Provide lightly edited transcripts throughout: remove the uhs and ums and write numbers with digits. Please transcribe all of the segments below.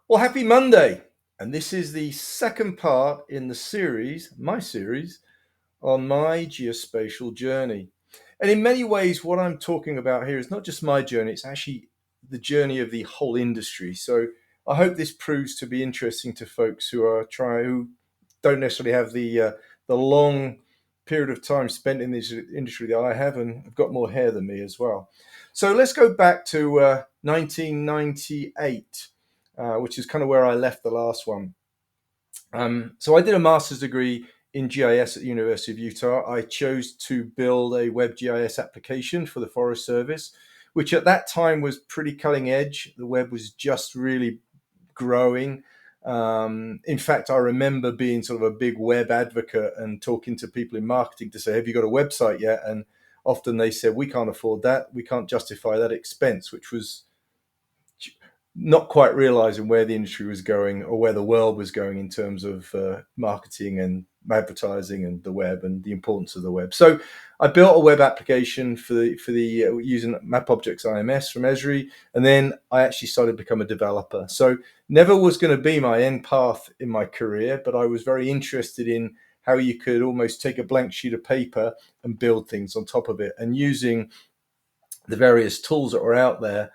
Well, happy Monday. And this is the second part in the series, my series, on my geospatial journey. And in many ways, what I'm talking about here is not just my journey, it's actually the journey of the whole industry. So I hope this proves to be interesting to folks who don't necessarily have the long period of time spent in this industry that I have, and have got more hair than me as well. So let's go back to 1998, which is kind of where I left the last one. So I did a master's degree in GIS at the University of Utah. I chose to build a Web GIS application for the Forest Service, which at that time was pretty cutting edge. The web was just really growing. In fact, I remember being sort of a big web advocate and talking to people in marketing to say, have you got a website yet? And often they said, we can't afford that. We can't justify that expense, which was not quite realizing where the industry was going or where the world was going in terms of marketing and advertising and the web and the importance of the web. So I built a web application for the using MapObjects IMS from Esri, and then I actually started to become a developer. So never was going to be my end path in my career, but I was very interested in how you could almost take a blank sheet of paper and build things on top of it, and using the various tools that were out there.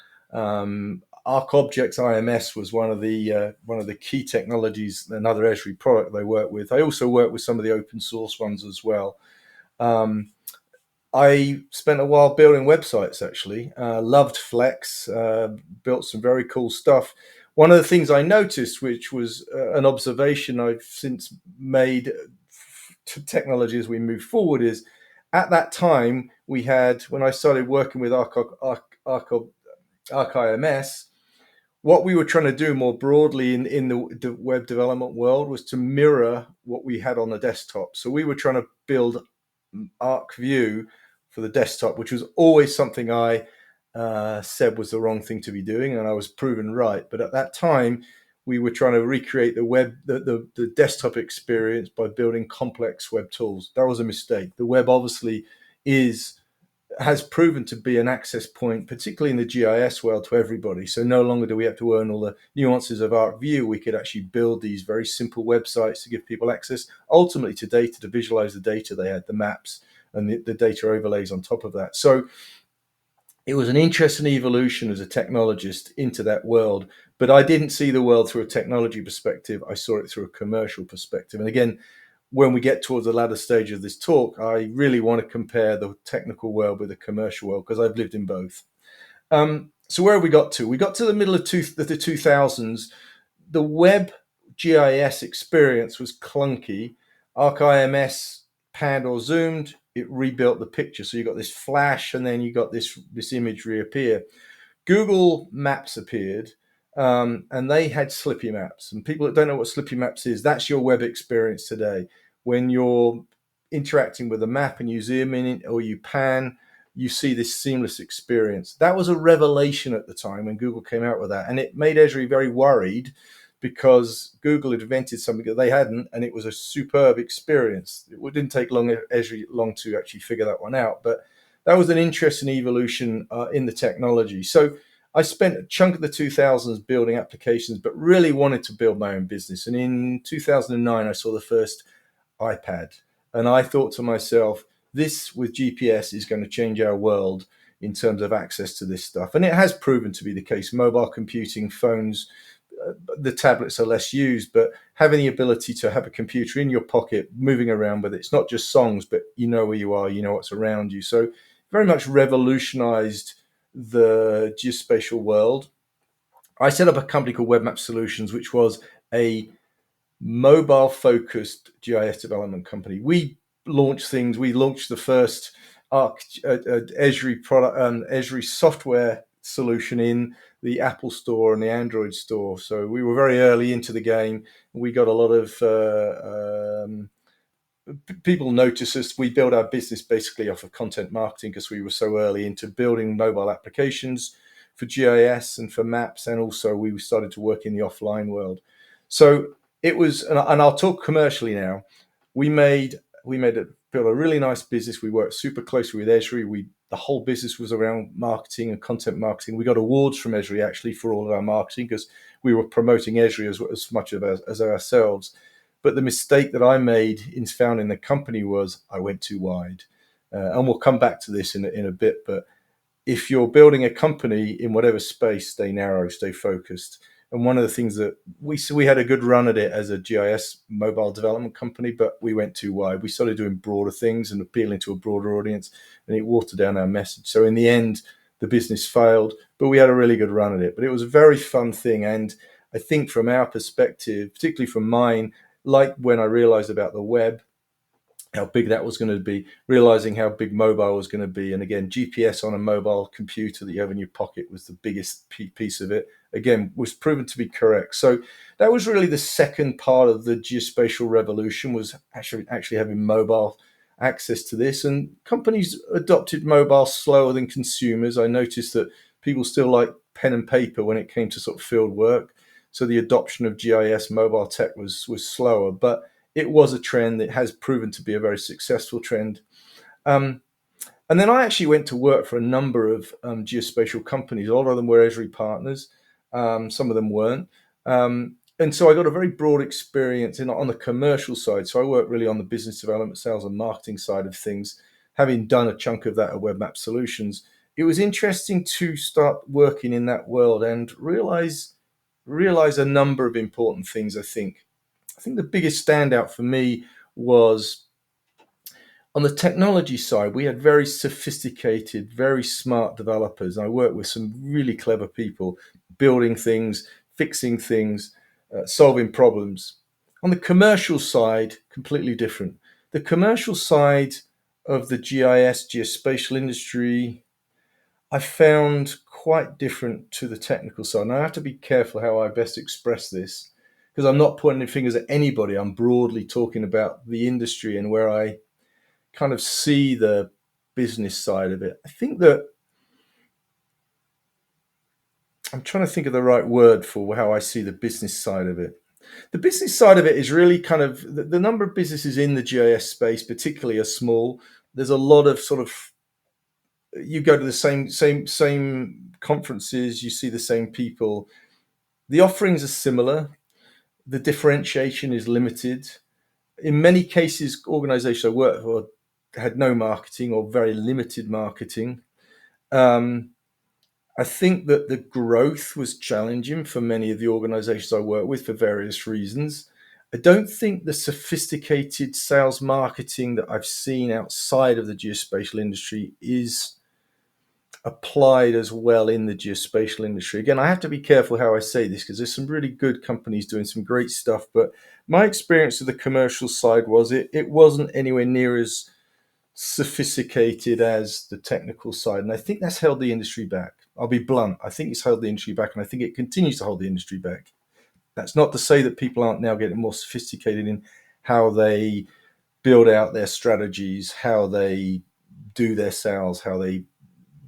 MapObjects IMS was one of the key technologies, another Esri product they work with. I also work with some of the open source ones as well. I spent a while building websites, actually. Loved Flex, built some very cool stuff. One of the things I noticed, which was an observation I've since made to technology as we move forward, is at that time we had, when I started working with ArcIMS, what we were trying to do more broadly in the web development world was to mirror what we had on the desktop. So we were trying to build ArcView for the desktop, which was always something I said was the wrong thing to be doing, and I was proven right. But at that time, we were trying to recreate the desktop experience by building complex web tools. That was a mistake. The web obviously has proven to be an access point, particularly in the GIS world, to everybody. So no longer do we have to learn all the nuances of ArcView. We could actually build these very simple websites to give people access, ultimately to data, to visualize the data they had, the maps, and the data overlays on top of that. So it was an interesting evolution as a technologist into that world, but I didn't see the world through a technology perspective. I saw it through a commercial perspective. And again, when we get towards the latter stage of this talk, I really want to compare the technical world with the commercial world, because I've lived in both. So where have we got to? We got to the middle of the 2000s. The web GIS experience was clunky. ArcIMS panned or zoomed, it rebuilt the picture. So you got this flash, and then you got this image reappear. Google Maps appeared, and they had Slippy Maps. And people that don't know what Slippy Maps is, that's your web experience today. When you're interacting with a map and you zoom in or you pan, you see this seamless experience. That was a revelation at the time when Google came out with that. And it made Esri very worried, because Google had invented something that they hadn't, and it was a superb experience. It didn't take Esri long to actually figure that one out, but that was an interesting evolution in the technology. So I spent a chunk of the 2000s building applications, but really wanted to build my own business. And in 2009, I saw the first iPad, and I thought to myself, this with GPS is going to change our world in terms of access to this stuff. And it has proven to be the case. Mobile computing, phones, the tablets are less used, but having the ability to have a computer in your pocket, moving around with it, it's not just songs, but you know where you are, you know what's around you. So very much revolutionized the geospatial world. I set up a company called Web Map Solutions, which was a mobile-focused GIS development company. We launched things. We launched the first Esri product, Esri software solution in the Apple Store and the Android Store. So we were very early into the game. We got a lot of people noticed us. We built our business basically off of content marketing, because we were so early into building mobile applications for GIS and for maps, and also we started to work in the offline world. So it was, and I'll talk commercially now. We built a really nice business. We worked super closely with Esri. the whole business was around marketing and content marketing. We got awards from Esri actually for all of our marketing because we were promoting Esri as much as ourselves. But the mistake that I made in founding the company was I went too wide. And we'll come back to this in a bit, but if you're building a company in whatever space, stay narrow, stay focused. And one of the things that we had a good run at it as a GIS mobile development company, but we went too wide. We started doing broader things and appealing to a broader audience, and it watered down our message. So in the end, the business failed, but we had a really good run at it. But it was a very fun thing. And I think from our perspective, particularly from mine, like when I realized about the web, how big that was going to be, realizing how big mobile was going to be. And again, GPS on a mobile computer that you have in your pocket was the biggest piece of it. Again, was proven to be correct. So that was really the second part of the geospatial revolution, was actually having mobile access to this. And companies adopted mobile slower than consumers. I noticed that people still like pen and paper when it came to sort of field work. So the adoption of GIS mobile tech was slower, but it was a trend that has proven to be a very successful trend. And then I actually went to work for a number of geospatial companies. A lot of them were Esri partners. Some of them weren't. And so I got a very broad experience on the commercial side. So I worked really on the business development, sales and marketing side of things, having done a chunk of that at Web Map Solutions. It was interesting to start working in that world and realize a number of important things, I think. I think the biggest standout for me was on the technology side. We had very sophisticated, very smart developers. I worked with some really clever people building things, fixing things, solving problems. On the commercial side, completely different. The commercial side of the GIS, geospatial industry, I found quite different to the technical side. And I have to be careful how I best express this, because I'm not pointing fingers at anybody. I'm broadly talking about the industry and where I kind of see the business side of it. I think that I'm trying to think of the right word for how I see the business side of it. The business side of it is really kind of the number of businesses in the GIS space, particularly, are small. There's a lot of sort of, you go to the same conferences, you see the same people. The offerings are similar. The differentiation is limited. In many cases, organizations I worked for had no marketing or very limited marketing. I think that the growth was challenging for many of the organizations I work with for various reasons. I don't think the sophisticated sales marketing that I've seen outside of the geospatial industry is applied as well in the geospatial industry. Again, I have to be careful how I say this because there's some really good companies doing some great stuff, but my experience of the commercial side was it wasn't anywhere near as sophisticated as the technical side. And I think that's held the industry back. I'll be blunt. I think it's held the industry back, and I think it continues to hold the industry back. That's not to say that people aren't now getting more sophisticated in how they build out their strategies, how they do their sales, how they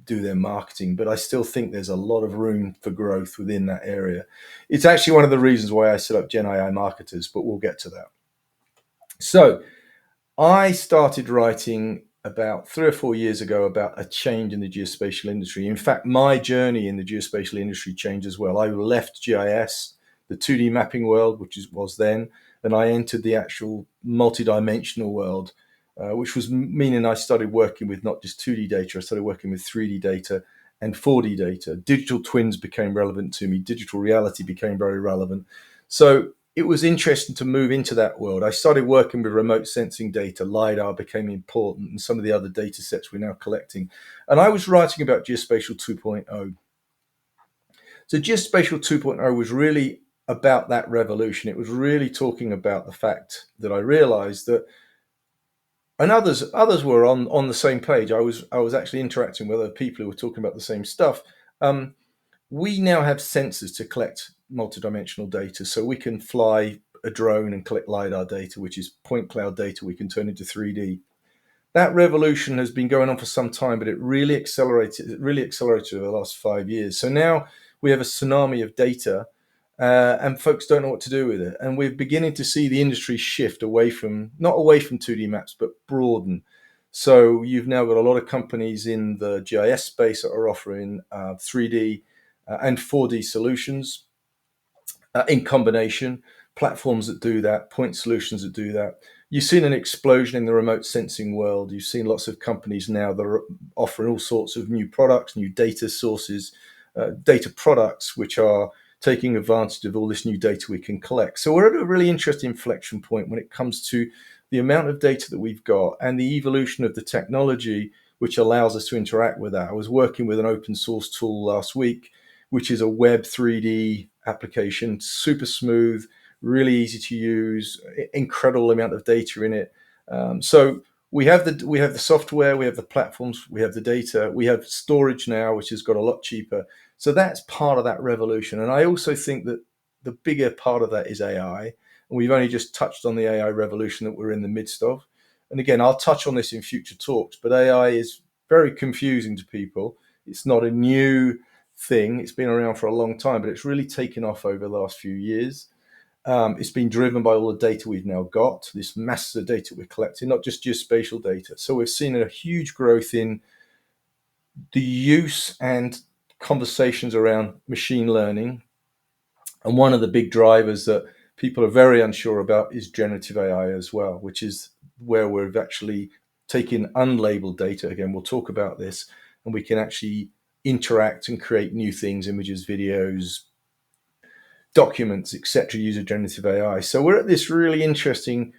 do their marketing, but I still think there's a lot of room for growth within that area. It's actually one of the reasons why I set up Gen AI Marketers, but we'll get to that. So I started writing about 3 or 4 years ago about a change in the geospatial industry. In fact, my journey in the geospatial industry changed as well. I left GIS, the 2D mapping world, which was then, and I entered the actual multidimensional world, which was meaning I started working with not just 2D data, I started working with 3D data and 4D data. Digital twins became relevant to me. Digital reality became very relevant. So it was interesting to move into that world. I started working with remote sensing data. LiDAR became important, and some of the other data sets we're now collecting. And I was writing about Geospatial 2.0. So Geospatial 2.0 was really about that revolution. It was really talking about the fact that I realized that, and others were on the same page. I was actually interacting with other people who were talking about the same stuff. We now have sensors to collect multidimensional data, so we can fly a drone and collect LiDAR data, which is point cloud data we can turn into 3D. That revolution has been going on for some time, but it really accelerated over the last 5 years. So now we have a tsunami of data, and folks don't know what to do with it. And we're beginning to see the industry shift not away from 2D maps, but broaden. So you've now got a lot of companies in the GIS space that are offering 3D and 4D solutions in combination, platforms that do that, point solutions that do that. You've seen an explosion in the remote sensing world. You've seen lots of companies now that are offering all sorts of new products, new data sources, data products, which are taking advantage of all this new data we can collect. So we're at a really interesting inflection point when it comes to the amount of data that we've got and the evolution of the technology which allows us to interact with that. I was working with an open source tool last week, which is a web 3D application, super smooth, really easy to use, incredible amount of data in it. So we have the software, we have the platforms, we have the data, we have storage now, which has got a lot cheaper. So that's part of that revolution. And I also think that the bigger part of that is AI. And we've only just touched on the AI revolution that we're in the midst of. And again, I'll touch on this in future talks, but AI is very confusing to people. It's not a new thing. It's been around for a long time, but it's really taken off over the last few years. It's been driven by all the data we've now got, this massive of data we're collecting, not just geospatial data. So we've seen a huge growth in the use and conversations around machine learning. And one of the big drivers that people are very unsure about is generative AI as well, which is where we've actually taken unlabeled data. Again, we'll talk about this, and we can actually interact and create new things, images, videos, documents, etc., using generative AI. So we're at this really interesting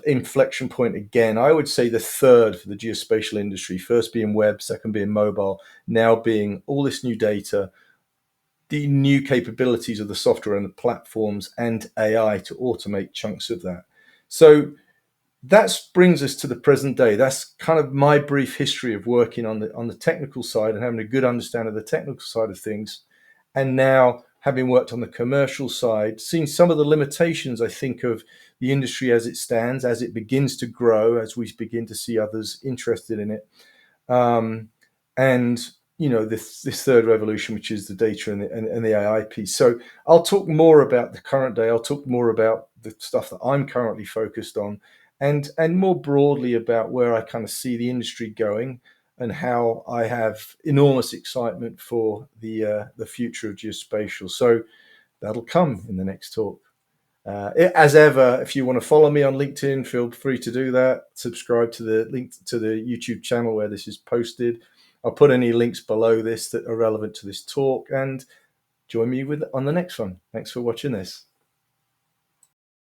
inflection point again. I would say the third for the geospatial industry, first being web, second being mobile, now being all this new data, the new capabilities of the software and the platforms, and AI to automate chunks of that. So that brings us to the present day. That's kind of my brief history of working on the technical side and having a good understanding of the technical side of things. And now, having worked on the commercial side, seeing some of the limitations, I think, of the industry as it stands, as it begins to grow, as we begin to see others interested in it. And this third revolution, which is the data and the AI piece. So I'll talk more about the current day. I'll talk more about the stuff that I'm currently focused on, and more broadly about where I kind of see the industry going and how I have enormous excitement for the future of geospatial. So that'll come in the next talk. As ever, if you want to follow me on LinkedIn, feel free to do that. Subscribe to the link to the YouTube channel where this is posted. I'll put any links below this that are relevant to this talk, and join me on the next one. Thanks for watching this.